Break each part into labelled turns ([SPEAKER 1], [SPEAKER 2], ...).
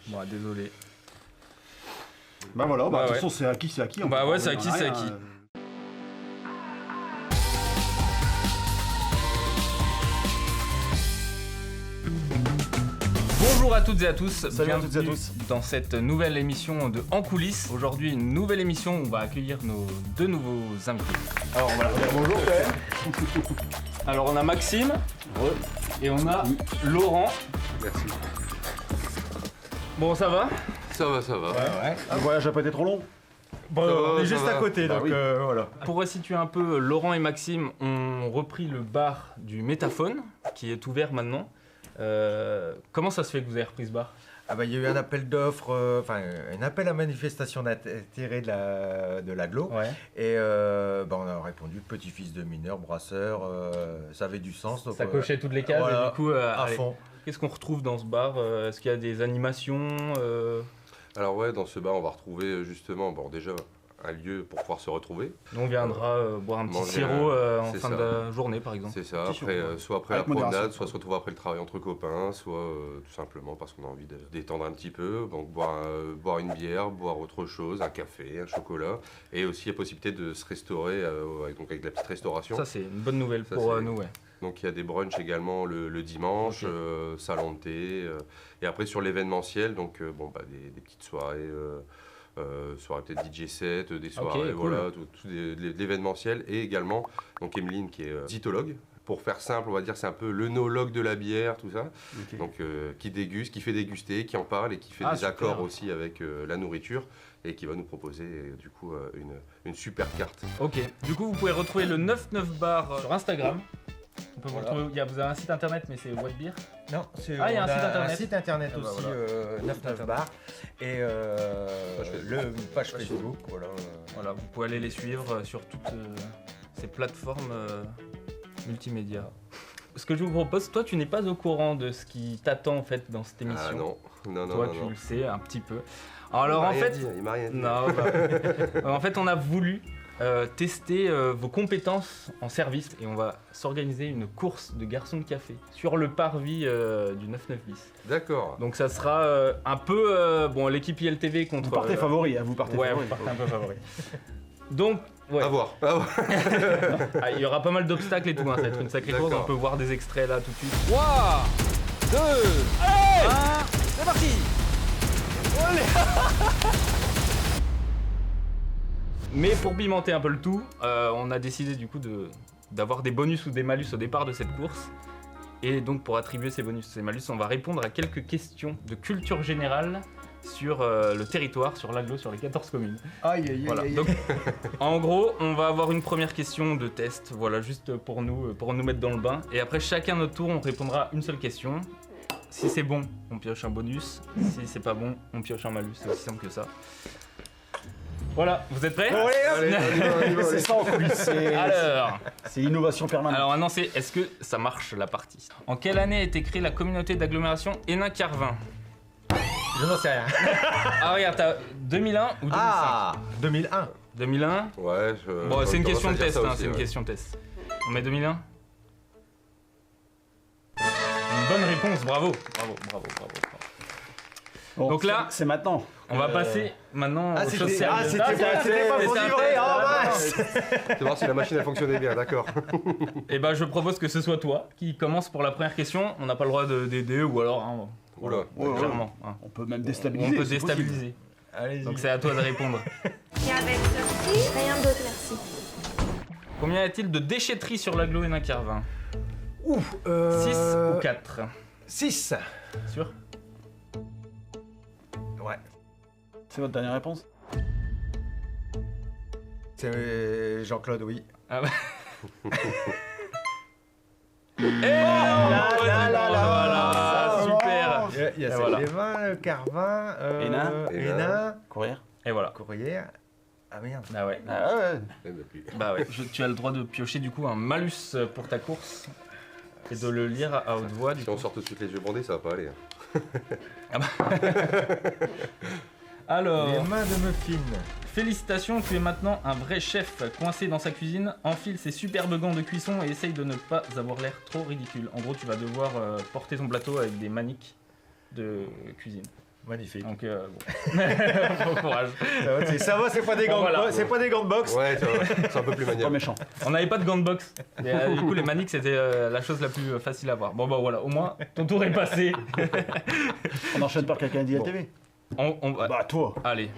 [SPEAKER 1] Bon, désolé.
[SPEAKER 2] Bah voilà, de toute
[SPEAKER 1] ouais.
[SPEAKER 2] façon c'est acquis, c'est acquis.
[SPEAKER 1] Bah ouais, c'est acquis, c'est acquis. Bonjour à toutes et à tous,
[SPEAKER 2] Salut à toutes et à
[SPEAKER 1] bienvenue
[SPEAKER 2] tous.
[SPEAKER 1] dans cette nouvelle émission de En Coulisses. Aujourd'hui, une nouvelle émission où on va accueillir nos deux nouveaux invités. Alors voilà, bonjour. Alors on a Maxime et on a Laurent.
[SPEAKER 3] Merci.
[SPEAKER 1] Bon, ça va?
[SPEAKER 3] Ça va.
[SPEAKER 2] Le voyage n'a pas été trop long.
[SPEAKER 1] Bon,
[SPEAKER 3] on est
[SPEAKER 2] juste à côté, donc voilà.
[SPEAKER 1] Pour resituer un peu, Laurent et Maxime ont repris le bar du Métaphone, qui est ouvert maintenant. Comment ça se fait que vous avez repris ce bar?
[SPEAKER 4] Il y a eu un appel d'offres, un appel à manifestation d'intérêt de l'aglo.
[SPEAKER 1] Ouais.
[SPEAKER 4] Et on a répondu petit-fils de mineur, brasseur, ça avait du sens. Donc,
[SPEAKER 1] Ça cochait toutes les cases
[SPEAKER 4] voilà,
[SPEAKER 1] et du coup,
[SPEAKER 4] à
[SPEAKER 1] allez,
[SPEAKER 4] fond.
[SPEAKER 1] qu'est-ce qu'on retrouve dans ce bar? Est-ce qu'il y a des animations
[SPEAKER 3] Alors ouais, dans ce bar, on va retrouver justement, déjà un lieu pour pouvoir se retrouver.
[SPEAKER 1] Nous, on viendra boire un petit
[SPEAKER 3] manger
[SPEAKER 1] sirop en
[SPEAKER 3] c'est
[SPEAKER 1] fin
[SPEAKER 3] ça.
[SPEAKER 1] de journée, par exemple.
[SPEAKER 3] C'est ça,
[SPEAKER 2] Petit
[SPEAKER 3] après,
[SPEAKER 2] surprise.
[SPEAKER 3] soit après
[SPEAKER 2] Avec
[SPEAKER 3] la promenade,
[SPEAKER 2] modération.
[SPEAKER 3] soit se retrouver après le travail entre copains, soit tout simplement parce qu'on a envie de détendre un petit peu. Donc boire une bière, boire autre chose, un café, un chocolat. Et aussi la possibilité de se restaurer avec la petite restauration.
[SPEAKER 1] Ça, c'est une bonne nouvelle
[SPEAKER 3] Ça,
[SPEAKER 1] pour
[SPEAKER 3] c'est-
[SPEAKER 1] nous, ouais.
[SPEAKER 3] Donc il y a des brunchs également le dimanche,
[SPEAKER 1] Ok.
[SPEAKER 3] salon de thé. Et après sur l'événementiel, donc des petites soirées, soirées peut-être DJ set, des soirées,
[SPEAKER 1] cool.
[SPEAKER 3] voilà, tout de l'événementiel. Et également, donc Emeline qui est zytologue. Pour faire simple, on va dire c'est un peu l'œnologue de la bière, tout ça.
[SPEAKER 2] Ok.
[SPEAKER 3] Donc qui déguste, qui fait déguster, qui en parle et qui fait
[SPEAKER 1] Ah,
[SPEAKER 3] des
[SPEAKER 1] super.
[SPEAKER 3] accords aussi avec la nourriture. Et qui va nous proposer du coup une super carte.
[SPEAKER 1] Ok, du coup, vous pouvez retrouver le 99 bar sur Instagram. On peut vous
[SPEAKER 4] Voilà.
[SPEAKER 1] retrouver, vous avez un site internet, mais c'est What Beer.
[SPEAKER 4] Non,
[SPEAKER 1] Ah, il y a un
[SPEAKER 4] on
[SPEAKER 1] site internet.
[SPEAKER 4] Un site internet
[SPEAKER 1] Ah bah
[SPEAKER 4] aussi,
[SPEAKER 1] voilà.
[SPEAKER 4] 99 bar. Et page Facebook, voilà.
[SPEAKER 1] Voilà, vous pouvez aller les suivre sur toutes ces plateformes multimédia. Ce que je vous propose, toi, tu n'es pas au courant de ce qui t'attend en fait dans cette émission.
[SPEAKER 3] Ah non.
[SPEAKER 1] Toi,
[SPEAKER 3] non,
[SPEAKER 1] tu
[SPEAKER 3] non.
[SPEAKER 1] le sais un petit peu. Alors en fait,
[SPEAKER 3] il m'a rien dit.
[SPEAKER 1] non, en fait, on a voulu tester vos compétences en service et on va s'organiser une course de garçons de café sur le parvis du 99 bis.
[SPEAKER 3] D'accord.
[SPEAKER 1] Donc ça sera un peu l'équipe ILTV contre.
[SPEAKER 2] Vous partez favori, hein, vous partez
[SPEAKER 1] Ouais,
[SPEAKER 2] favori.
[SPEAKER 1] vous partez un peu favori. Donc, ouais.
[SPEAKER 3] À voir.
[SPEAKER 1] Ah, il y aura pas mal d'obstacles et tout, hein, ça va être une sacrée course.
[SPEAKER 3] D'accord.
[SPEAKER 1] On peut voir des extraits là tout de suite.
[SPEAKER 5] 3, 2, 1, c'est parti.
[SPEAKER 1] Mais pour pimenter un peu le tout, on a décidé du coup d'avoir des bonus ou des malus au départ de cette course. Et donc pour attribuer ces bonus, ces malus, on va répondre à quelques questions de culture générale sur le territoire, sur l'agglo, sur les 14 communes.
[SPEAKER 2] Aïe.
[SPEAKER 1] Voilà. Donc en gros, on va avoir une première question de test, voilà, juste pour nous mettre dans le bain. Et après chacun notre tour, on répondra à une seule question. Si c'est bon, on pioche un bonus. Si c'est pas bon, on pioche un malus. C'est aussi simple que ça. Voilà, vous êtes prêts?
[SPEAKER 2] C'est ça en coulisses,
[SPEAKER 1] Alors,
[SPEAKER 2] c'est l'innovation permanente.
[SPEAKER 1] alors maintenant c'est est-ce que ça marche la partie? En quelle année a été créée la communauté d'agglomération Hénin-Carvin?
[SPEAKER 4] Je n'en sais rien.
[SPEAKER 1] Ah regarde, t'as 2001 ou 2005?
[SPEAKER 4] Ah, 2001.
[SPEAKER 1] 2001?
[SPEAKER 3] Ouais.
[SPEAKER 1] Bon, c'est une
[SPEAKER 3] j'aurais
[SPEAKER 1] question de
[SPEAKER 3] tendance à dire
[SPEAKER 1] test,
[SPEAKER 3] ça
[SPEAKER 1] hein,
[SPEAKER 3] aussi,
[SPEAKER 1] c'est une
[SPEAKER 3] ouais.
[SPEAKER 1] question de test. On met 2001? Une bonne réponse, bravo.
[SPEAKER 2] Bon,
[SPEAKER 1] donc là-
[SPEAKER 2] c'est maintenant.
[SPEAKER 1] On va passer maintenant aux choses sérieuses.
[SPEAKER 4] c'était pas pour
[SPEAKER 1] c'était un
[SPEAKER 4] durer,
[SPEAKER 1] test,
[SPEAKER 4] oh
[SPEAKER 1] là.
[SPEAKER 4] mince.
[SPEAKER 3] Tu vas voir si la machine a fonctionné bien, d'accord.
[SPEAKER 1] Et ben je propose que ce soit toi qui commence pour la première question. On n'a pas le droit d'aider ou alors, hein,
[SPEAKER 3] Oula.
[SPEAKER 2] Ouais, ouais.
[SPEAKER 1] clairement. Hein.
[SPEAKER 2] On peut même
[SPEAKER 1] On
[SPEAKER 2] déstabiliser.
[SPEAKER 1] peut
[SPEAKER 2] c'est
[SPEAKER 1] déstabiliser.
[SPEAKER 4] Allez-y.
[SPEAKER 1] Donc c'est à toi de répondre.
[SPEAKER 6] Et avec ceci, rien d'autre, merci.
[SPEAKER 1] Combien y a-t-il de déchetteries sur l'agglo Hénin-Carvin?
[SPEAKER 4] Ouf,
[SPEAKER 1] 6 ou 4?
[SPEAKER 4] 6.
[SPEAKER 1] Sûr?
[SPEAKER 4] Ouais.
[SPEAKER 2] C'est votre dernière réponse?
[SPEAKER 4] C'est Jean-Claude, oui.
[SPEAKER 1] Ah bah. Voilà, super.
[SPEAKER 4] Il y a
[SPEAKER 1] Et
[SPEAKER 4] celle
[SPEAKER 1] voilà.
[SPEAKER 4] des vins, Carvin,
[SPEAKER 2] Hénin. Courrière.
[SPEAKER 1] Et voilà.
[SPEAKER 4] Courrier. Ah merde.
[SPEAKER 1] Ah ouais.
[SPEAKER 2] Ah ouais.
[SPEAKER 3] Eh ben, puis-
[SPEAKER 1] Bah ouais. Tu as le droit de piocher du coup un malus pour ta course et de le lire à haute voix du
[SPEAKER 3] Si
[SPEAKER 1] coup.
[SPEAKER 3] on sort tout de suite les yeux bandés, ça va pas aller. hein.
[SPEAKER 1] Alors,
[SPEAKER 4] Les mains de Muffin.
[SPEAKER 1] félicitations, tu es maintenant un vrai chef. Coincé dans sa cuisine, enfile ses superbes gants de cuisson et essaye de ne pas avoir l'air trop ridicule. En gros, tu vas devoir porter ton plateau avec des maniques de cuisine.
[SPEAKER 4] Magnifique.
[SPEAKER 1] Donc, bon courage.
[SPEAKER 4] Ça va, c'est pas des gants,
[SPEAKER 1] Voilà.
[SPEAKER 4] c'est pas des gants de boxe.
[SPEAKER 3] Ouais, ça va, c'est un peu plus
[SPEAKER 2] Pas
[SPEAKER 3] maniable.
[SPEAKER 2] méchant.
[SPEAKER 1] On n'avait pas de gants de boxe. Et, du coup, les maniques, c'était la chose la plus facile à voir. Bon, bah voilà, au moins, ton tour est passé.
[SPEAKER 2] On enchaîne par quelqu'un dit à
[SPEAKER 1] Bon.
[SPEAKER 2] TV.
[SPEAKER 4] Bah toi.
[SPEAKER 1] Allez,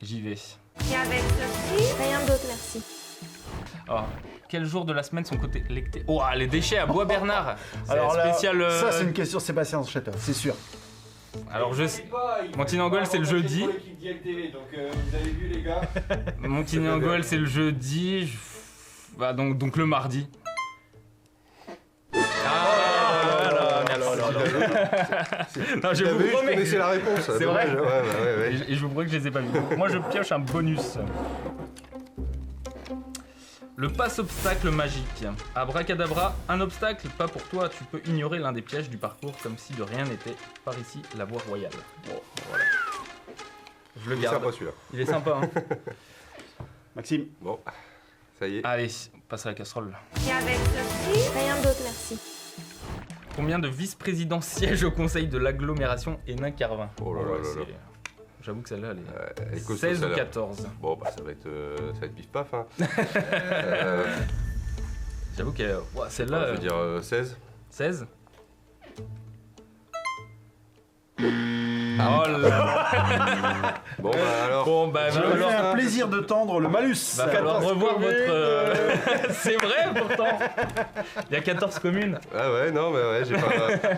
[SPEAKER 1] j'y vais.
[SPEAKER 6] Et avec ceci, rien d'autre, merci.
[SPEAKER 1] Alors, quel jour de la semaine sont collectés? Oh, les déchets à Bois-Bernard. C'est
[SPEAKER 2] Alors là,
[SPEAKER 1] spécial.
[SPEAKER 2] ça c'est une question Sébastien Chetov, c'est sûr.
[SPEAKER 1] Alors, Montigny-en-Gaulle, c'est le jeudi.
[SPEAKER 5] Donc vous avez vu les gars.
[SPEAKER 1] Montigny-en-Gaulle, c'est le jeudi. Bah, donc le mardi. Ah, merci. Non, je
[SPEAKER 3] Tu
[SPEAKER 1] vous
[SPEAKER 3] l'avais eu, je
[SPEAKER 1] promets.
[SPEAKER 3] connaissais la réponse.
[SPEAKER 1] C'est
[SPEAKER 3] dommage.
[SPEAKER 1] vrai
[SPEAKER 3] Ouais.
[SPEAKER 1] Et je vous promets que je les ai pas vus. Donc, moi, je pioche un bonus. Le passe-obstacle magique. Abracadabra, un obstacle, pas pour toi. Tu peux ignorer l'un des pièges du parcours comme si de rien n'était. Par ici, la voie royale. Bon, voilà. Je le
[SPEAKER 3] Il est
[SPEAKER 1] garde.
[SPEAKER 3] sympa celui-là.
[SPEAKER 1] Il est sympa, hein.
[SPEAKER 2] Maxime.
[SPEAKER 3] Bon, ça y est.
[SPEAKER 1] Allez, on passe à la casserole.
[SPEAKER 6] Et avec ceci, rien d'autre, merci.
[SPEAKER 1] Combien de vice-présidents siègent au conseil de l'agglomération Hénin-Carvin?
[SPEAKER 3] Oh là là là là.
[SPEAKER 1] J'avoue que celle-là,
[SPEAKER 3] Elle est
[SPEAKER 1] elle est
[SPEAKER 3] costaud,
[SPEAKER 1] 16 ou
[SPEAKER 3] celle-là.
[SPEAKER 1] 14.
[SPEAKER 3] Bon, bah ça va être pif-paf. Hein.
[SPEAKER 1] J'avoue que celle-là,
[SPEAKER 3] Je veux dire 16.
[SPEAKER 1] 16. Oh là là.
[SPEAKER 3] Bon, bah alors.
[SPEAKER 1] Bon, bah,
[SPEAKER 2] Je
[SPEAKER 1] va
[SPEAKER 2] me fais
[SPEAKER 1] falloir,
[SPEAKER 2] un plaisir de tendre le malus.
[SPEAKER 1] va falloir
[SPEAKER 2] 14
[SPEAKER 1] revoir
[SPEAKER 2] communes.
[SPEAKER 1] votre... C'est vrai, pourtant. Il y a 14 communes.
[SPEAKER 3] Ah ouais, non, mais ouais,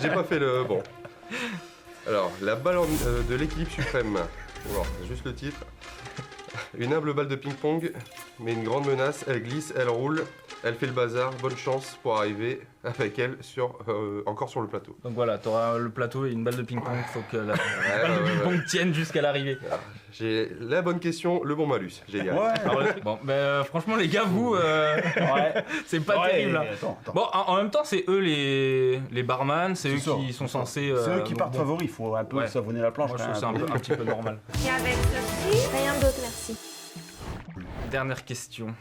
[SPEAKER 3] j'ai pas fait le. Bon. Alors, la balle de l'équilibre suprême. Alors, juste le titre. Une humble balle de ping-pong, mais une grande menace. Elle glisse, elle roule, elle fait le bazar. Bonne chance pour arriver avec elle encore sur le plateau.
[SPEAKER 1] Donc voilà, t'auras le plateau et une balle de ping-pong. Faut que la balle de
[SPEAKER 3] ouais,
[SPEAKER 1] ping-pong tienne jusqu'à l'arrivée.
[SPEAKER 3] J'ai la bonne question, le bon malus. Génial.
[SPEAKER 2] Ouais.
[SPEAKER 1] Bon, bah, franchement, les gars, vous,
[SPEAKER 2] Ouais.
[SPEAKER 1] c'est pas
[SPEAKER 2] Ouais,
[SPEAKER 1] terrible. Hein.
[SPEAKER 2] Attends.
[SPEAKER 1] Bon, en même temps, c'est eux les barman, c'est eux
[SPEAKER 2] ça,
[SPEAKER 1] qui sont censés.
[SPEAKER 2] C'est eux qui partent
[SPEAKER 1] bon,
[SPEAKER 2] favoris, il faut un peu
[SPEAKER 1] Ouais.
[SPEAKER 2] savonner la planche.
[SPEAKER 1] Moi, je
[SPEAKER 2] quand
[SPEAKER 1] trouve
[SPEAKER 2] même.
[SPEAKER 1] c'est un petit peu normal.
[SPEAKER 6] Et avec ceci, rien d'autre, merci.
[SPEAKER 1] Dernière question.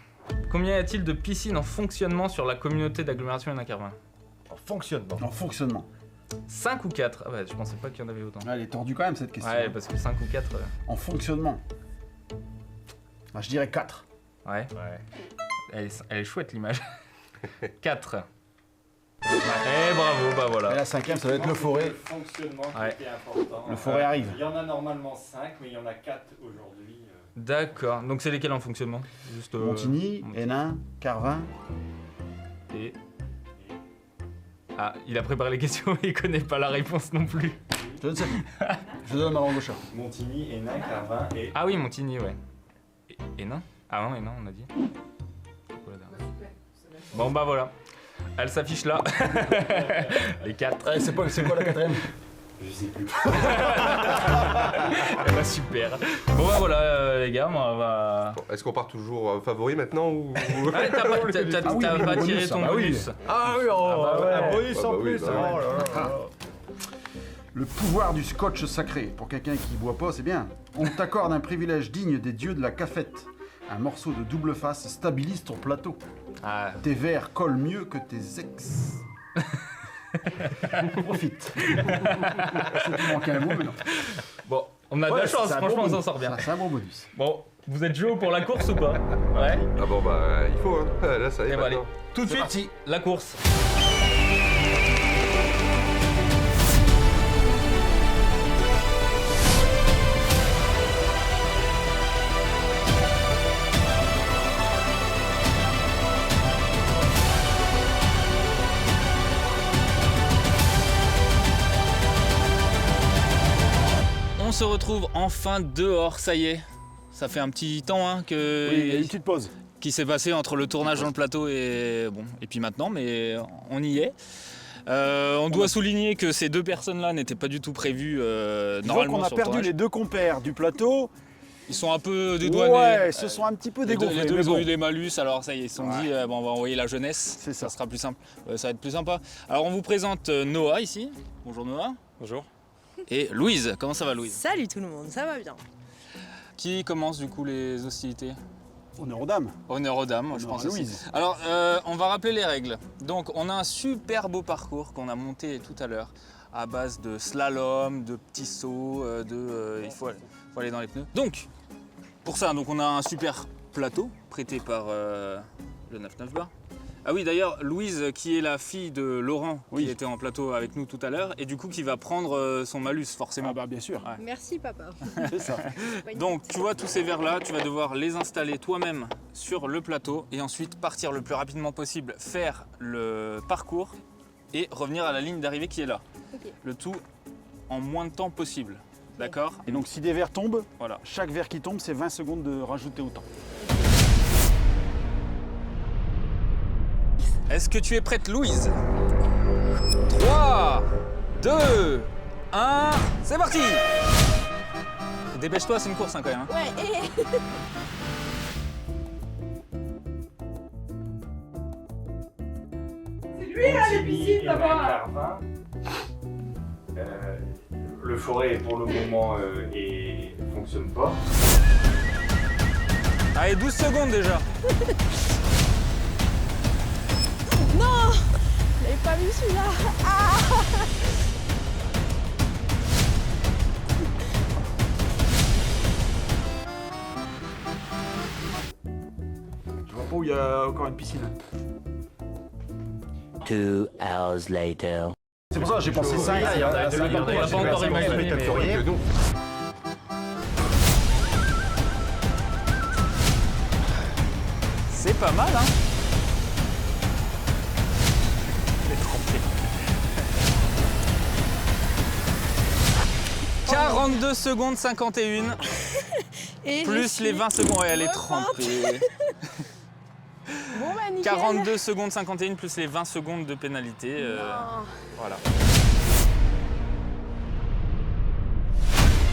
[SPEAKER 1] Combien y a-t-il de piscines en fonctionnement sur la communauté d'agglomération Hénin-Carvin?
[SPEAKER 4] En fonctionnement.
[SPEAKER 2] En fonctionnement.
[SPEAKER 1] 5 ou 4? Ah bah, je pensais pas qu'il y en avait autant.
[SPEAKER 2] Ouais, elle est tordue quand même cette question.
[SPEAKER 1] Ouais, parce que 5 ou 4.
[SPEAKER 2] En fonctionnement. Ah, je dirais 4.
[SPEAKER 1] Ouais,
[SPEAKER 4] Ouais.
[SPEAKER 1] elle est chouette l'image. 4. Eh bravo, bah
[SPEAKER 2] Et
[SPEAKER 1] voilà.
[SPEAKER 2] la cinquième, ça va être le forêt.
[SPEAKER 5] Le fonctionnement
[SPEAKER 1] Ouais.
[SPEAKER 5] qui était important.
[SPEAKER 2] Le forêt arrive.
[SPEAKER 5] Il y en a normalement 5, mais il y en a 4 aujourd'hui.
[SPEAKER 1] D'accord, donc c'est lesquels en fonctionnement? Juste,
[SPEAKER 2] Montigny, Hénin, Carvin.
[SPEAKER 1] Et... Ah, il a préparé les questions mais il connaît pas la réponse non plus.
[SPEAKER 2] Je donne celle Je donne ma langue au chat.
[SPEAKER 5] Montigny, Hénin, Carvin et...
[SPEAKER 1] Ah oui, Montigny, ouais. Et non? Ah non, et non, on a dit. C'est quoi la dernière? Bon bah voilà. Elle s'affiche là. Les 4.
[SPEAKER 2] Ouais, c'est quoi la quatrième?
[SPEAKER 5] Je sais plus.
[SPEAKER 1] Eh bah super. Bon bah voilà les gars, moi on va...
[SPEAKER 3] Bon, est-ce qu'on part toujours favori maintenant ou
[SPEAKER 1] Ouais, t'as pas,
[SPEAKER 2] Ah oui,
[SPEAKER 1] t'as pas
[SPEAKER 2] le
[SPEAKER 1] tiré
[SPEAKER 2] bonus,
[SPEAKER 1] ton
[SPEAKER 2] ah bah oui.
[SPEAKER 1] bonus.
[SPEAKER 4] Ah oui,
[SPEAKER 1] bah ouais.
[SPEAKER 4] un bonus
[SPEAKER 3] Ah bah
[SPEAKER 4] en
[SPEAKER 3] oui,
[SPEAKER 4] plus.
[SPEAKER 3] bah
[SPEAKER 4] Oh
[SPEAKER 3] ouais.
[SPEAKER 4] là là.
[SPEAKER 2] Le pouvoir du scotch sacré. Pour quelqu'un qui boit pas, c'est bien. On t'accorde un privilège digne des dieux de la cafette. Un morceau de double face stabilise ton plateau.
[SPEAKER 1] Ah,
[SPEAKER 2] Tes verres collent mieux que tes ex. Profite. C'était manqué un mot, mais non.
[SPEAKER 1] bon, on a de la chance, franchement on s'en sort bien.
[SPEAKER 2] C'est un bon bonus.
[SPEAKER 1] Bon, vous êtes chaud pour la course ou pas? Ouais.
[SPEAKER 3] Ah bon bah il faut hein. Là ça y est
[SPEAKER 1] Et bah allez,
[SPEAKER 3] maintenant.
[SPEAKER 1] tout de
[SPEAKER 2] C'est
[SPEAKER 1] suite,
[SPEAKER 2] parti.
[SPEAKER 1] la course. On se retrouve enfin dehors, ça y est. Ça fait un petit temps hein, que
[SPEAKER 2] Oui, il y a une petite pause.
[SPEAKER 1] qui s'est passé entre le tournage dans le plateau et puis maintenant, mais on y est. On doit souligner que ces deux personnes-là n'étaient pas du tout prévues
[SPEAKER 2] Disons
[SPEAKER 1] normalement
[SPEAKER 2] qu'on a
[SPEAKER 1] sur le
[SPEAKER 2] perdu
[SPEAKER 1] tournage.
[SPEAKER 2] les deux compères du plateau.
[SPEAKER 1] Ils sont un peu dédouanés.
[SPEAKER 2] Ouais, ils se sont un petit peu
[SPEAKER 1] Les deux,
[SPEAKER 2] dégonflés.
[SPEAKER 1] les deux,
[SPEAKER 2] mais
[SPEAKER 1] ils ont
[SPEAKER 2] bon.
[SPEAKER 1] eu des malus, alors ça y est, ils se sont dit bon, on va envoyer la jeunesse.
[SPEAKER 2] C'est ça.
[SPEAKER 1] sera plus simple. Ça va être plus sympa. Alors on vous présente Noah ici. Bonjour Noah.
[SPEAKER 5] Bonjour.
[SPEAKER 1] Et Louise. Comment ça va Louise?
[SPEAKER 7] Salut tout le monde, ça va bien.
[SPEAKER 1] Qui commence du coup les hostilités?
[SPEAKER 2] Honneur aux dames.
[SPEAKER 1] Honneur aux dames, je
[SPEAKER 2] Honneur
[SPEAKER 1] pense
[SPEAKER 2] à
[SPEAKER 1] aussi.
[SPEAKER 2] Louise.
[SPEAKER 1] Alors, on va rappeler les règles. Donc, on a un super beau parcours qu'on a monté tout à l'heure à base de slalom, de petits sauts, il faut aller dans les pneus. Donc, pour ça, on a un super plateau prêté par le 99 Bar. Ah oui, d'ailleurs, Louise, qui est la fille de Laurent, qui était en plateau avec nous tout à l'heure, et du coup qui va prendre son malus, forcément.
[SPEAKER 2] Ah bah bien sûr.
[SPEAKER 1] Ouais.
[SPEAKER 6] Merci papa.
[SPEAKER 2] C'est ça.
[SPEAKER 1] Donc, tu vois, tous ces verres-là, tu vas devoir les installer toi-même sur le plateau et ensuite partir le plus rapidement possible, faire le parcours et revenir à la ligne d'arrivée qui est là.
[SPEAKER 6] Ok.
[SPEAKER 1] Le tout en moins de temps possible. D'accord?
[SPEAKER 2] Et donc si des verres tombent,
[SPEAKER 1] Voilà.
[SPEAKER 2] chaque verre qui tombe, c'est 20 secondes de rajouter au temps.
[SPEAKER 1] Est-ce que tu es prête, Louise? 3, 2, 1, c'est parti! Dépêche-toi, c'est une course quand même.
[SPEAKER 6] Ouais,
[SPEAKER 5] Montigny et Nain-Carvin. Le forêt pour le moment fonctionne pas.
[SPEAKER 1] Allez, 12 secondes déjà.
[SPEAKER 6] Non, j'avais pas vu celui-là.
[SPEAKER 2] Je vois pas où il y a encore une piscine.
[SPEAKER 7] 2 hours later.
[SPEAKER 2] C'est pour ça que j'ai pensé ça.
[SPEAKER 1] On l'a pas encore imaginé, mais... C'est pas mal, hein? Elle est trempée. 42 secondes 51,
[SPEAKER 6] Et
[SPEAKER 1] plus les 20 secondes. Ouais, elle est trempée.
[SPEAKER 6] Bon bah nickel.
[SPEAKER 1] 42 secondes 51, plus les 20 secondes de pénalité.
[SPEAKER 6] Non.
[SPEAKER 1] Voilà.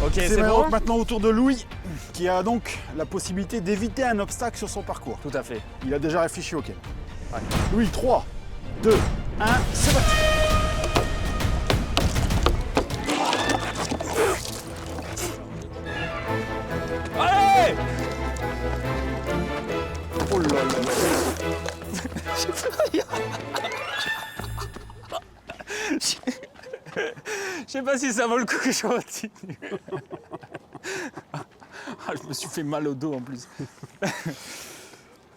[SPEAKER 1] Ok,
[SPEAKER 2] C'est
[SPEAKER 1] c'est bon?
[SPEAKER 2] maintenant au tour de Louis, qui a donc la possibilité d'éviter un obstacle sur son parcours.
[SPEAKER 1] Tout à fait.
[SPEAKER 2] Il a déjà réfléchi, ok. Ouais. Louis, 3, 2, 1, c'est parti.
[SPEAKER 1] Allez!
[SPEAKER 2] Oh là là.
[SPEAKER 1] Je sais pas si ça vaut le coup que je continue. Ah, je me suis fait mal au dos en plus.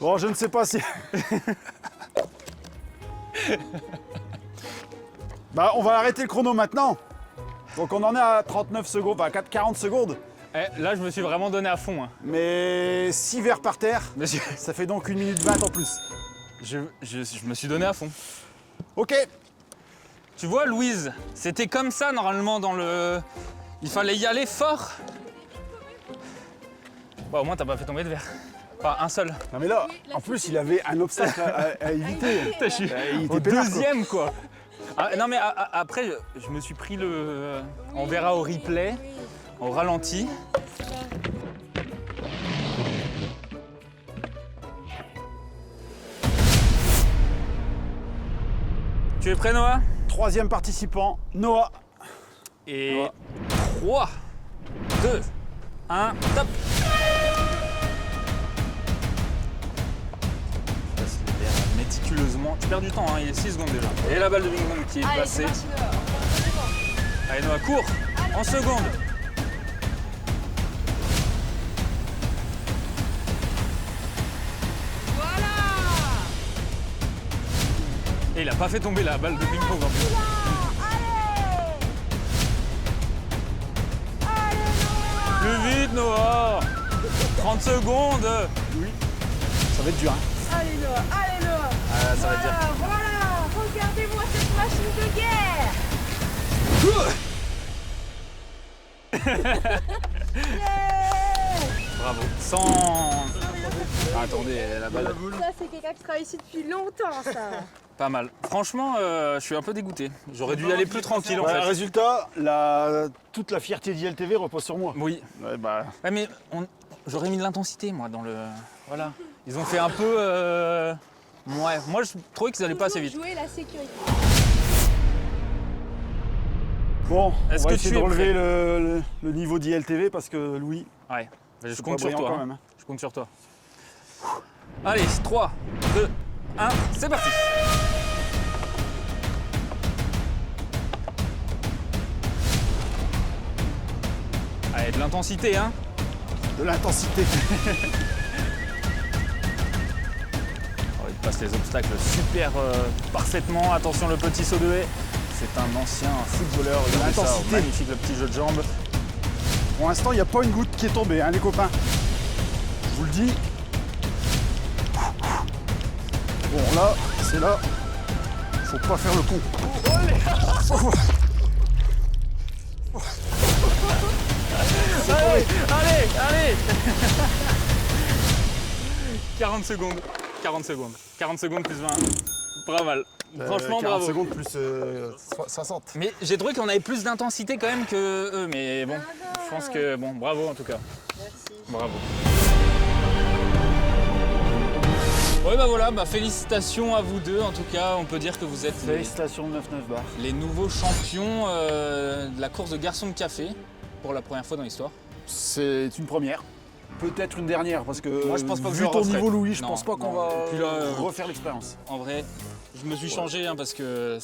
[SPEAKER 2] Bon, je ne sais pas si... Bah, on va arrêter le chrono maintenant. Donc on en est à 39 secondes, enfin 40 secondes.
[SPEAKER 1] Eh, là, je me suis vraiment donné à fond. Hein.
[SPEAKER 2] Mais 6 verres par terre,
[SPEAKER 1] Monsieur,
[SPEAKER 2] ça fait donc 1 minute 20 en plus.
[SPEAKER 1] je me suis donné à fond.
[SPEAKER 2] Ok.
[SPEAKER 1] Tu vois, Louise, c'était comme ça normalement dans le... Il fallait y aller fort. Bah, au moins, t'as pas fait tomber de verre. Enfin, un seul.
[SPEAKER 2] Non mais là, en plus, il avait un obstacle à éviter.
[SPEAKER 1] Putain, je suis
[SPEAKER 2] Il était
[SPEAKER 1] au
[SPEAKER 2] peinard, quoi.
[SPEAKER 1] deuxième, quoi. Ah, non, mais après, je me suis pris le... On verra au replay, au ralenti. Tu es prêt, Noah?
[SPEAKER 2] Troisième participant, Noah.
[SPEAKER 1] Et 3, 2, 1, top! Passe les verres méticuleusement. Tu perds du temps, hein, il est 6 secondes déjà. Et la balle de ping-pong qui est
[SPEAKER 6] Allez,
[SPEAKER 1] passée.
[SPEAKER 6] c'est parti, Noah.
[SPEAKER 1] Allez, Noah, cours! En seconde!
[SPEAKER 6] Voilà.
[SPEAKER 1] Et il a pas fait tomber la balle de ping-pong en plus. Plus vite, Noah! 30 secondes!
[SPEAKER 2] Oui. Ça va être dur, hein.
[SPEAKER 6] Allez Noah, allez Noah.
[SPEAKER 1] Ah, ça va être dur.
[SPEAKER 6] Voilà, regardez-moi cette machine de guerre.
[SPEAKER 1] Bravo. Sans... Ah, attendez, la balle,
[SPEAKER 6] Ça c'est quelqu'un qui travaille ici depuis longtemps ça.
[SPEAKER 1] pas mal. Franchement, je suis un peu dégoûté. J'aurais dû y aller plus tranquille en
[SPEAKER 2] Ouais,
[SPEAKER 1] fait.
[SPEAKER 2] résultat, toute la fierté d'ILTV repose sur moi.
[SPEAKER 1] Oui.
[SPEAKER 2] Ouais, bah,
[SPEAKER 1] Ouais, mais j'aurais mis de l'intensité, moi, dans le... Voilà. Ils ont fait un peu... Ouais, moi, je trouvais qu'ils allaient pas assez vite.
[SPEAKER 6] Jouer la sécurité.
[SPEAKER 2] bon,
[SPEAKER 1] Est-ce
[SPEAKER 2] on va
[SPEAKER 1] que
[SPEAKER 2] essayer
[SPEAKER 1] tu
[SPEAKER 2] de
[SPEAKER 1] es
[SPEAKER 2] relever le niveau d'ILTV parce que Louis,
[SPEAKER 1] Ouais, je
[SPEAKER 2] c'est
[SPEAKER 1] compte
[SPEAKER 2] pas
[SPEAKER 1] sur
[SPEAKER 2] brillant
[SPEAKER 1] toi.
[SPEAKER 2] quand
[SPEAKER 1] hein.
[SPEAKER 2] même. Hein.
[SPEAKER 1] Je compte sur toi. Allez, 3, 2, 1, c'est parti!
[SPEAKER 8] Allez, de l'intensité, hein.
[SPEAKER 2] De l'intensité.
[SPEAKER 8] Il passe les obstacles super parfaitement. Attention, le petit saut de haie. C'est un ancien footballeur. Regardez ça,
[SPEAKER 2] L'intensité.
[SPEAKER 8] magnifique le petit jeu de jambes.
[SPEAKER 2] Pour l'instant, il n'y a pas une goutte qui est tombée, hein, les copains. Je vous le dis. Bon, là, c'est là. Faut pas faire le con.
[SPEAKER 8] Allez 40 secondes. 40 secondes. 40 secondes plus 20. Pas mal. Franchement,
[SPEAKER 2] 40
[SPEAKER 8] bravo.
[SPEAKER 2] secondes plus 60.
[SPEAKER 8] Mais j'ai trouvé qu'on avait plus d'intensité quand même que eux. Mais bon, je pense que... Bon, bravo en tout cas.
[SPEAKER 6] Merci.
[SPEAKER 8] Bravo. Ouais, bah voilà, bah félicitations à vous deux. En tout cas, on peut dire que vous êtes
[SPEAKER 2] Félicitations 9-9 bar.
[SPEAKER 8] les nouveaux champions de la course de garçons de café pour la première fois dans l'histoire.
[SPEAKER 2] C'est une première. Peut-être une dernière, parce que
[SPEAKER 8] Moi, je pense pas que je
[SPEAKER 2] vu
[SPEAKER 8] le
[SPEAKER 2] ton
[SPEAKER 8] referai.
[SPEAKER 2] niveau, Louis, je
[SPEAKER 8] Non,
[SPEAKER 2] pense pas qu'on
[SPEAKER 8] non.
[SPEAKER 2] va
[SPEAKER 8] Et puis là,
[SPEAKER 2] refaire l'expérience.
[SPEAKER 8] En vrai, je me suis changé hein, parce que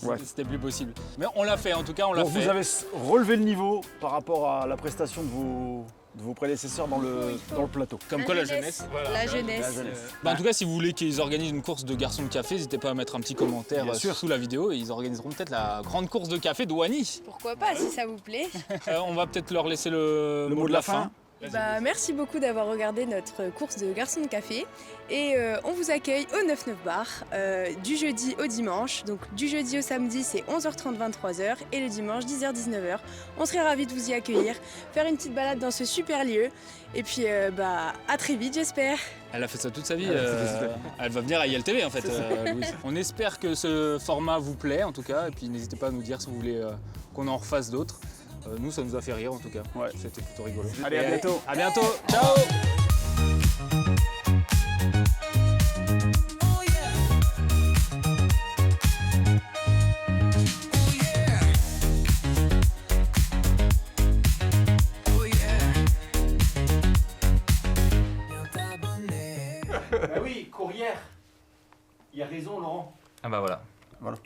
[SPEAKER 2] Ouais.
[SPEAKER 8] c'était plus possible. Mais on l'a fait, en tout cas, on l'a
[SPEAKER 2] Bon,
[SPEAKER 8] fait.
[SPEAKER 2] vous avez relevé le niveau par rapport à la prestation de vos prédécesseurs dans le plateau.
[SPEAKER 8] Comme quoi la jeunesse. Voilà.
[SPEAKER 6] La jeunesse.
[SPEAKER 8] Bah, en tout cas, si vous voulez qu'ils organisent une course de garçons de café, n'hésitez pas à mettre un petit commentaire
[SPEAKER 2] Bien sûr.
[SPEAKER 8] sous la vidéo et ils organiseront peut-être la grande course de café de Wany.
[SPEAKER 6] Pourquoi pas, si ça vous plaît.
[SPEAKER 8] On va peut-être leur laisser le mot de la fin.
[SPEAKER 6] Bah, merci beaucoup d'avoir regardé notre course de garçons de café. Et on vous accueille au 9-9 bar du jeudi au dimanche. Donc du jeudi au samedi, c'est 11h30, 23h. Et le dimanche, 10h, 19h. On serait ravis de vous y accueillir, faire une petite balade dans ce super lieu. Et puis, bah, à très vite, j'espère.
[SPEAKER 8] Elle a fait ça toute sa vie. Elle va venir à ILTV en fait, Louise. On espère que ce format vous plaît en tout cas. Et puis n'hésitez pas à nous dire si vous voulez qu'on en refasse d'autres. Nous, ça nous a fait rire en tout cas.
[SPEAKER 2] Ouais.
[SPEAKER 8] C'était plutôt rigolo.
[SPEAKER 2] Allez, à
[SPEAKER 8] Et
[SPEAKER 2] bientôt.
[SPEAKER 8] À bientôt. Ciao.
[SPEAKER 5] Ah oui, courrière. Il a raison, Laurent.
[SPEAKER 1] Ah bah voilà.
[SPEAKER 2] Voilà.